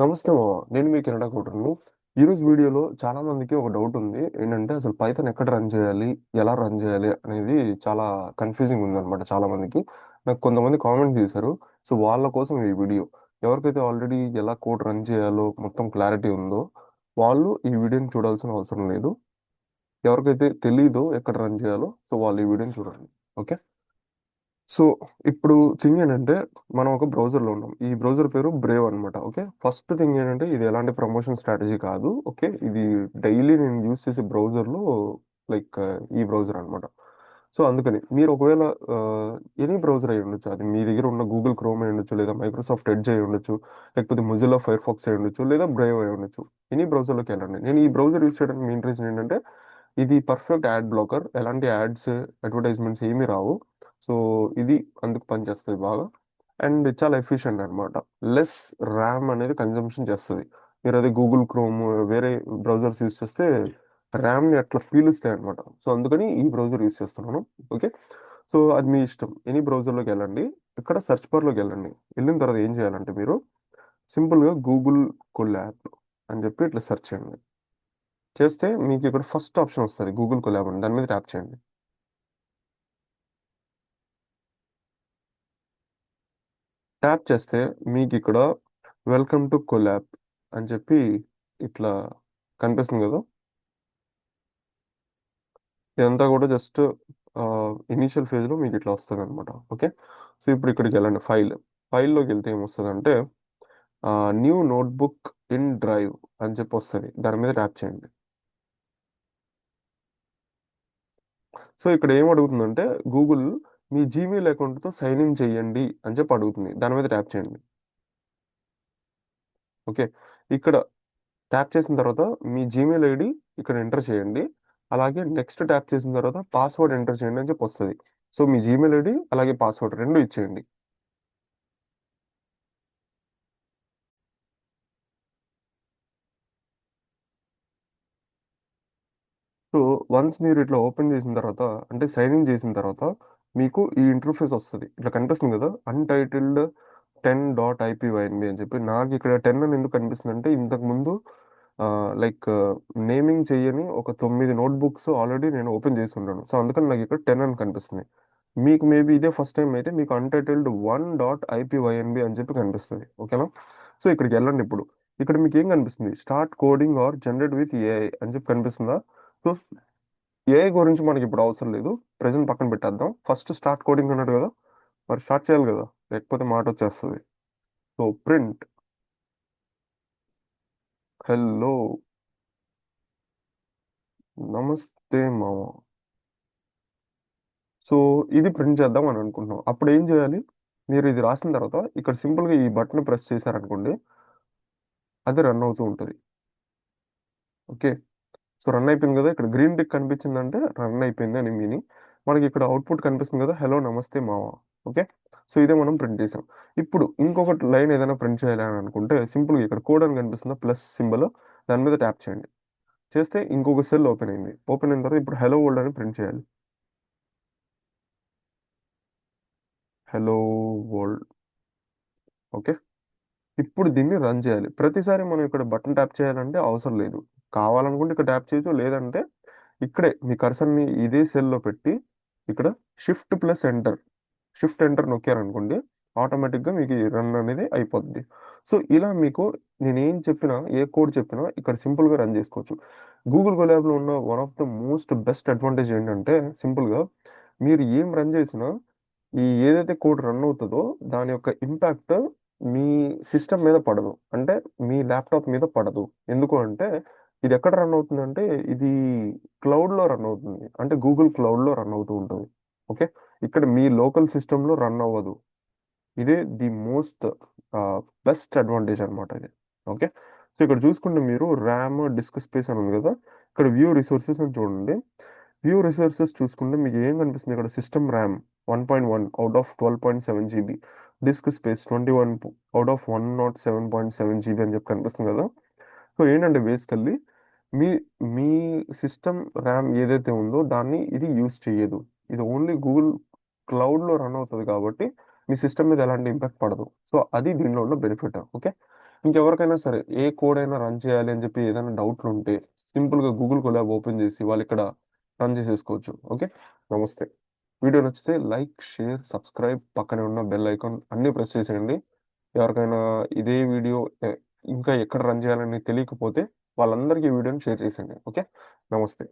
నమస్తే మామ. నేను మీ కెనడా కోటర్ని. ఈరోజు వీడియోలో చాలా మందికి ఒక డౌట్ ఉంది. ఏంటంటే అసలు పైథాన్ ఎక్కడ రన్ చేయాలి, ఎలా రన్ చేయాలి అనేది చాలా కన్ఫ్యూజింగ్ ఉందన్నమాట చాలా మందికి. నాకు కొంతమంది కామెంట్ చేశారు. సో వాళ్ళ కోసం ఈ వీడియో. ఎవరికైతే ఆల్రెడీ ఎలా కోడ్ రన్ చేయాలో మొత్తం క్లారిటీ ఉందో వాళ్ళు ఈ వీడియోని చూడాల్సిన అవసరం లేదు. ఎవరికైతే తెలీదో ఎక్కడ రన్ చేయాలో సో వాళ్ళు ఈ వీడియోని చూడండి. ఓకే. సో ఇప్పుడు థింగ్ ఏంటంటే మనం ఒక బ్రౌజర్లో ఉన్నాం. ఈ బ్రౌజర్ పేరు బ్రేవ్ అన్నమాట. ఓకే. ఫస్ట్ థింగ్ ఏంటంటే ఇది ఎలాంటి ప్రమోషన్ స్ట్రాటజీ కాదు. ఓకే. ఇది డైలీ నేను యూస్ చేసే బ్రౌజర్లో లైక్ ఈ బ్రౌజర్ అన్నమాట. సో అందుకని మీరు ఒకవేళ ఎనీ బ్రౌజర్ అయి ఉండొచ్చు. అది మీ దగ్గర ఉన్న గూగుల్ క్రోమ్ అయి ఉండొచ్చు, లేదా మైక్రోసాఫ్ట్ ఎడ్జ్ అయి ఉండొచ్చు, లేకపోతే మొజిల్లా ఫైర్ ఫాక్స్ అయి ఉండొచ్చు, లేదా బ్రేవ్ అయి ఉండొచ్చు. ఎనీ బ్రౌజర్లోకి వెళ్ళండి. నేను ఈ బ్రౌజర్ యూస్ చేయడానికి మెయిన్ రీజన్ ఏంటంటే ఇది పర్ఫెక్ట్ యాడ్ బ్లాకర్. ఎలాంటి యాడ్స్, అడ్వర్టైజ్మెంట్స్ ఏమీ రావు. సో ఇది అందుకు పనిచేస్తుంది బాగా. అండ్ చాలా ఎఫిషియెంట్ అనమాట. లెస్ ర్యామ్ అనేది కన్జంప్షన్ చేస్తుంది. మీరు అదే గూగుల్ క్రోమ్ వేరే బ్రౌజర్స్ యూస్ చేస్తే ర్యామ్ని అట్లా పీలుస్తాయి అనమాట. సో అందుకని ఈ బ్రౌజర్ యూస్ చేస్తున్నాను. ఓకే. సో అది మీ ఇష్టం. ఎనీ బ్రౌజర్లోకి వెళ్ళండి. ఇక్కడ సెర్చ్ బార్లోకి వెళ్ళండి. వెళ్ళిన తర్వాత ఏం చేయాలంటే మీరు సింపుల్గా గూగుల్ కొలాబ్ అని చెప్పి ఇట్లా సెర్చ్ చేయండి. చేస్తే మీకు ఇక్కడ ఫస్ట్ ఆప్షన్ వస్తుంది గూగుల్ కొలాబ్ అని. దాని మీద ట్యాప్ చేయండి. ట్యాప్ చేస్తే మీకు ఇక్కడ వెల్కమ్ టు కొలాబ్ అని చెప్పి ఇట్లా కనిపిస్తుంది కదా. ఇదంతా కూడా జస్ట్ ఇనీషియల్ ఫేజ్లో మీకు ఇట్లా వస్తుంది అనమాట. ఓకే. సో ఇప్పుడు ఇక్కడికి వెళ్ళండి. ఫైల్లోకి వెళ్తే ఏమొస్తుంది అంటే న్యూ నోట్బుక్ ఇన్ డ్రైవ్ అని చెప్పి వస్తుంది. దాని మీద ట్యాప్ చేయండి. సో ఇక్కడ ఏం అడుగుతుందంటే గూగుల్ మీ జీమెయిల్ అకౌంట్తో సైన్ ఇన్ చేయండి అని చెప్పి అడుగుతుంది. దాని మీద ట్యాప్ చేయండి. ఓకే. ఇక్కడ ట్యాప్ చేసిన తర్వాత మీ జీమెయిల్ ఐడి ఇక్కడ ఎంటర్ చేయండి. అలాగే నెక్స్ట్ ట్యాప్ చేసిన తర్వాత పాస్వర్డ్ ఎంటర్ చేయండి అని చెప్పి వస్తుంది. సో మీ జీమెయిల్ ఐడి అలాగే పాస్వర్డ్ రెండు ఇచ్చేయండి. సో వన్స్ మీరు ఇట్లా ఓపెన్ చేసిన తర్వాత అంటే సైన్ ఇన్ చేసిన తర్వాత మీకు ఈ ఇంటర్ఫేస్ వస్తుంది. ఇట్లా కనిపిస్తుంది కదా, అన్టైటిల్డ్ 10.ipynb అని చెప్పి. నాకు ఇక్కడ 10 అని ఎందుకు కనిపిస్తుంది అంటే ఇంతకు ముందు లైక్ నేమింగ్ చేయని ఒక 9 నోట్బుక్స్ ఆల్రెడీ నేను ఓపెన్ చేసి ఉన్నాను. సో అందుకని నాకు ఇక్కడ 10 అని కనిపిస్తుంది. మీకు మేబీ ఇదే ఫస్ట్ టైం అయితే మీకు అన్టైటిల్డ్ 1.ipynb అని చెప్పి కనిపిస్తుంది. ఓకేనా. సో ఇక్కడికి వెళ్ళండి. ఇప్పుడు ఇక్కడ మీకు ఏం కనిపిస్తుంది, start coding or generate with AI అని చెప్పి కనిపిస్తుందా. సో ఏఐ గురించి మనకి ఇప్పుడు అవసరం లేదు. ప్రెజెంట్ పక్కన పెట్టేద్దాం. ఫస్ట్ స్టార్ట్ కోడింగ్ అన్నాడు కదా, మరి స్టార్ట్ చేయాలి కదా, లేకపోతే మాట వచ్చేస్తుంది. సో ప్రింట్ హెల్లో నమస్తే మామ. సో ఇది ప్రింట్ చేద్దాం అని అనుకుంటున్నాం. అప్పుడు ఏం చేయాలి, మీరు ఇది రాసిన తర్వాత ఇక్కడ సింపుల్గా ఈ బటన్ ప్రెస్ చేశారనుకోండి, అది రన్ అవుతూ ఉంటుంది. ఓకే. సో రన్ అయిపోయింది కదా, ఇక్కడ గ్రీన్ టిక్ కనిపించిందంటే రన్ అయిపోయింది అని మీనింగ్. మనకి ఇక్కడ అవుట్పుట్ కనిపిస్తుంది కదా, హలో నమస్తే మావా. ఓకే. సో ఇదే మనం ప్రింట్ చేసాం. ఇప్పుడు ఇంకొక లైన్ ఏదైనా ప్రింట్ చేయాలి అని అనుకుంటే సింపుల్గా ఇక్కడ కోడ్ అని కనిపిస్తుందా, ప్లస్ సింబల్, దాని మీద ట్యాప్ చేయండి. చేస్తే ఇంకొక సెల్ ఓపెన్ అయింది. ఓపెన్ అయిన తర్వాత ఇప్పుడు హలో వరల్డ్ అని ప్రింట్ చేయాలి. Hello world. ఓకే. ఇప్పుడు దీన్ని రన్ చేయాలి. ప్రతిసారి మనం ఇక్కడ బటన్ ట్యాప్ చేయాలంటే అవసరం లేదు. కావాలనుకుంటే ఇక్కడ ట్యాప్ చేయొచ్చు, లేదంటే ఇక్కడే మీ కర్సర్ని ఇదే సెల్లో పెట్టి ఇక్కడ షిఫ్ట్ ఎంటర్ నొక్కారనుకోండి, ఆటోమేటిక్గా మీకు ఈ రన్ అనేది అయిపోద్ది. సో ఇలా మీకు నేను ఏం చెప్పినా, ఏ కోడ్ చెప్పినా ఇక్కడ సింపుల్గా రన్ చేసుకోవచ్చు. గూగుల్ కొలాబ్లో ఉన్న one of the most best advantage ఏంటంటే సింపుల్గా మీరు ఏం రన్ చేసినా ఈ ఏదైతే కోడ్ రన్ అవుతుందో దాని యొక్క ఇంపాక్ట్ మీ సిస్టమ్ మీద పడదు. అంటే మీ ల్యాప్టాప్ మీద పడదు. ఎందుకు అంటే ఇది ఎక్కడ రన్ అవుతుందంటే ఇది క్లౌడ్లో రన్ అవుతుంది. అంటే గూగుల్ క్లౌడ్లో రన్ అవుతూ ఉంటుంది. ఓకే. ఇక్కడ మీ లోకల్ సిస్టంలో రన్ అవ్వదు. ఇదే ది మోస్ట్ బెస్ట్ అడ్వాంటేజ్ అనమాట ఇది. ఓకే. సో ఇక్కడ చూసుకుంటే మీరు ర్యామ్ డిస్క్ స్పేస్ అని ఉంది కదా, ఇక్కడ వ్యూ రిసోర్సెస్ అని చూడండి. వ్యూ రిసోర్సెస్ చూసుకుంటే మీకు ఏం కనిపిస్తుంది, ఇక్కడ system RAM 1.1 out of 12.7 GB, disk space 21 out of 107.7 GB అని చెప్పి కనిపిస్తుంది కదా. సో ఏంటంటే బేసికల్లీ మీ మీ సిస్టమ్ ర్యామ్ ఏదైతే ఉందో దాన్ని ఇది యూస్ చేయదు. ఇది ఓన్లీ గూగుల్ క్లౌడ్లో రన్ అవుతుంది కాబట్టి మీ సిస్టమ్ మీద ఎలాంటి ఇంపాక్ట్ పడదు. సో అది దీనిలో ఉన్న బెనిఫిట్. ఓకే. ఇంకెవరికైనా సరే ఏ కోడ్ అయినా రన్ చేయాలి అని చెప్పి ఏదైనా డౌట్లు ఉంటే సింపుల్గా గూగుల్ కొలాబ్ ఓపెన్ చేసి వాళ్ళు ఇక్కడ రన్ చేసేసుకోవచ్చు. ఓకే, నమస్తే. వీడియో నచ్చితే లైక్, షేర్, సబ్స్క్రైబ్, పక్కనే ఉన్న బెల్ ఐకాన్ అన్నీ ప్రెస్ చేసేయండి. ఎవరికైనా ఇదే వీడియో ఇంకా ఎక్కడ రన్ చేయాలని తెలియకపోతే వాళ్ళందరికీ ఈ వీడియోని షేర్ చేసేయండి. ఓకే, నమస్తే.